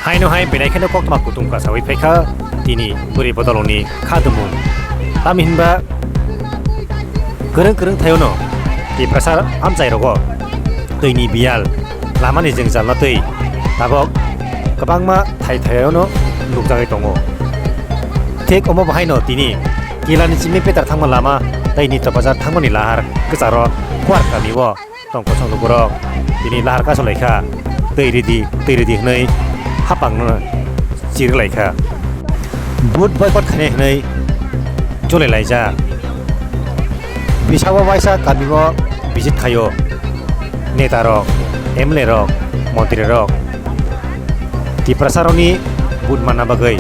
Haino hai benaikano kok mak kutung ka sawi phaika tini buri bodoloni khadumun taminba gereng thayono ti prasar amjai rogo toini bial lamani jeng jalna tei tabok kabangma thayono lukjagai tongo thek omo bahaino tini kilani chimi petar thangma lama taini topazar thangmani lahar kcharo kwar kamiwo tongko songlugoro tini lahar ka solaikha tei redi hnei hapangno chirlaikha boot boycott khane hnei jole laija bisawa waisa kamiwo visit khayo neta rok MLA rok mantri rok ti prasaroni boot manna bagai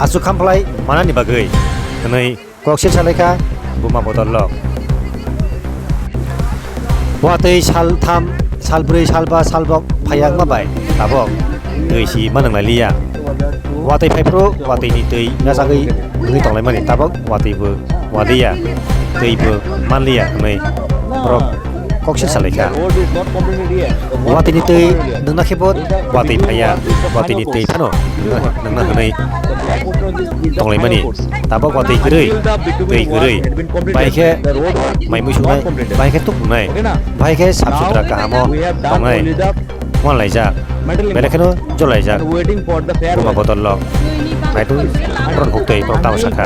asu khamplai manani bagai hnei kokse chalaikha buma bodol lok watei sal 3 sal 4 sal 5 sal bok phayang mabai tabok tei si manang lalia watei phaipro watei ni tei nasagai ngi tonglai mani tabok watei bu wadia tei bu manlia nei pro kokse chalaikha watei ni tei nangna khebot watei phaya watei ni tei phano nangna hnei tonglai mani tabok watei gerei baikhe maimui sunai baikhe tuknai baikhe sap sutra kahamo tongnai wan laijak belakano jolaijak buma bodol lok naitu pron huktei pro taw sakha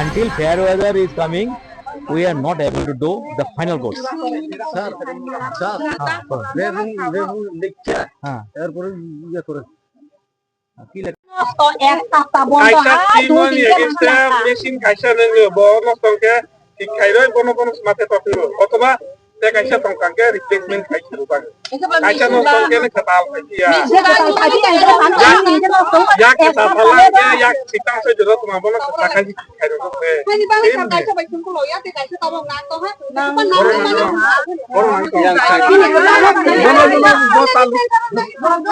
until fair weather is coming, we are not able to do the final course. Sir, lecture. Therefore, you are correct. Machine কাইসা বড় সংখ্যা ঠিক খাইরই কোন মাঠে পাঠিব অথবা তে কাইসা সংখ্যাকে replacement খাইছিল পারে কাইসা নো সংখ্যা নে খাতাল খাইয়া ya kita salah ya kita saya jelas mabon kita kaji খাইরো Hani bang ka kaisa bai kun kulo ya te kaisa tawo ngan to ha.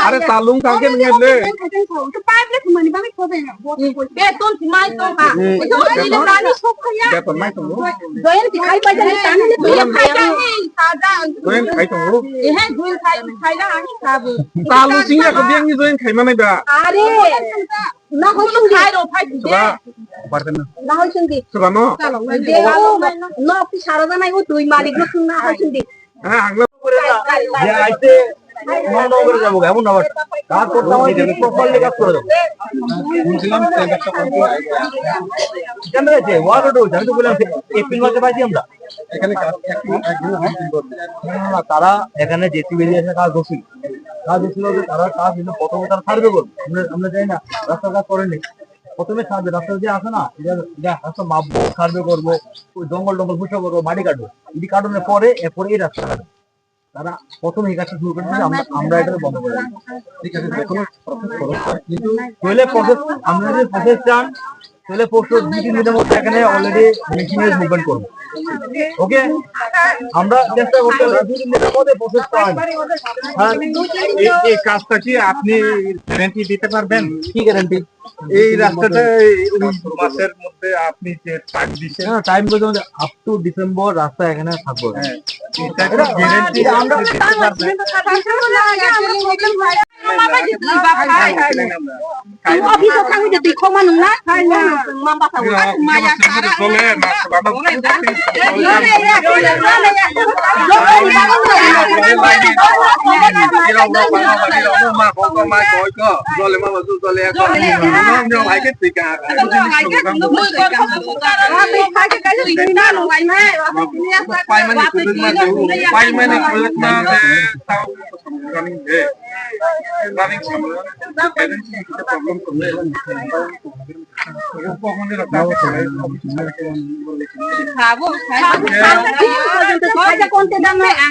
আরে তালুং কাকে নিলে Paip le kumani bang ko de na. Be ton ti mai to ha. Jo ni le tani sok khaya. বেতন নাই তো Doyen ti khai pa jane tani le to khai da he sada. doyen খাই তো He doyen khai da ani sabu. তালু সিংয়া coding নি doyen খাই মানে বা Are na ho chung khai ro phai ti de. পারতেন না Na ho chung di. সুবা নো De no pi sara da nai o dui malik no chung na ho chung di. হ্যাঁ আগলা যে আইতে নন করে যাব এমন না কাজ করতে হয় যে প্রপারলি কাজ করে দাও শুনছিলাম একটা কেন আছে ওয়ার্ড রোড আমি তো বললাম এপ্রিল মাসে পাইছি আমরা এখানে কাজ না তারা এখানে জেসি বেরিয়ে এসে কাজ করছিল যে তারা কাজ দিলে প্রথমে তারা সার্ভে করবে আমরা যাই না রাস্তা কাজ করেনি প্রথমে সার্ভে রাস্তা যে আসে না এটা রাস্তা মাপবো সার্ভে করবো ওই জঙ্গল ফুসা করবো মাটি কাটবো এটি কাটানোর পরে এরপরে এই রাস্তা কাটবো তারা প্রথমে এই কাজটা শুরু করেছে আমরা এটা বন্ধ করে দিই ঠিক আছে কিন্তু তাহলে প্রসেস আমরা যদি প্রসেস চান তাহলে পরশু 2-3 দিনের মধ্যে এখানে অলরেডি মেশিনের মুভমেন্ট করবো ওকে আমরা চেষ্টা করতে 2-3 দিনের মধ্যে প্রসেস পাই এই কাজটা কি আপনি গ্যারান্টি দিতে পারবেন কি গ্যারান্টি এই রাস্তাটা মাসের মধ্যে আপনি যে টাইম দিচ্ছেন টাইম পর্যন্ত আপ টু ডিসেম্বর রাস্তা এখানে থাকবে এটা গ্যারান্টি আমরা দিতে পারবেন Office of Kang jadi koma nungna, mamba tahu maya cara. চলে না বাবা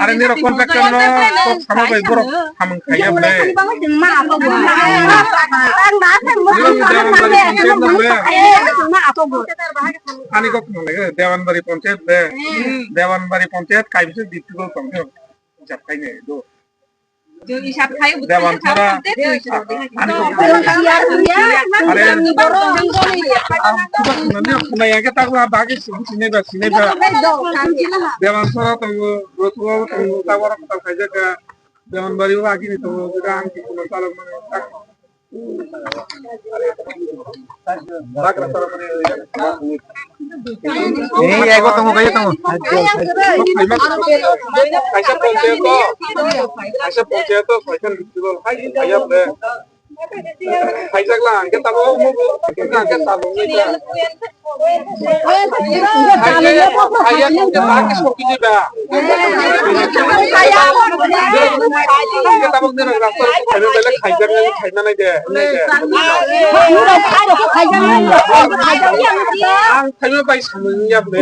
Hari ini rokok pakai no, sama baik buruk, kamu kaya boleh. Ani kok nolak, Dewanbari Panchayat deh, Dewanbari Panchayat kaya bisa ditunggu kamu, jatuh kayaknya itu. হিসাব খাই দেওয়ান ছাড়া শুনাইয়াকে তাকো বাকি সিনেবা দেওয়ান ছাড়া তো রতুয়া তো তাবর কথা খাইজা দেওয়ান বাড়িও আগিনি তো যেটা আংটি কোনো চালক মানে এই এগো তুমি কইছো তুমি Aisyah Pontiato, Aisyah Festival, Aisyah Ble. Aisyah lang, kita mau kita sabung ni kan. Aisyah kita pakai seperti ni dah. Kita mau ni nak rasa, kami balik Aisyah ni Aisyah ni deh. Kami baik sabung ni apa?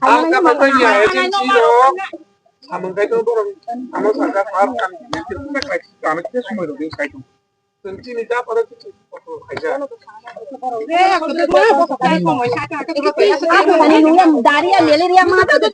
Angkat apa ya? Agensi dong. Sabung kayak itu orang, kamu sangat paham kan? Kita kayak kami kita semua itu kayak itu. Tentu ni dah pada itu Aisyah. Aku tu boleh buat apa? Aku ni nunggu dari dia lele dia mana tu.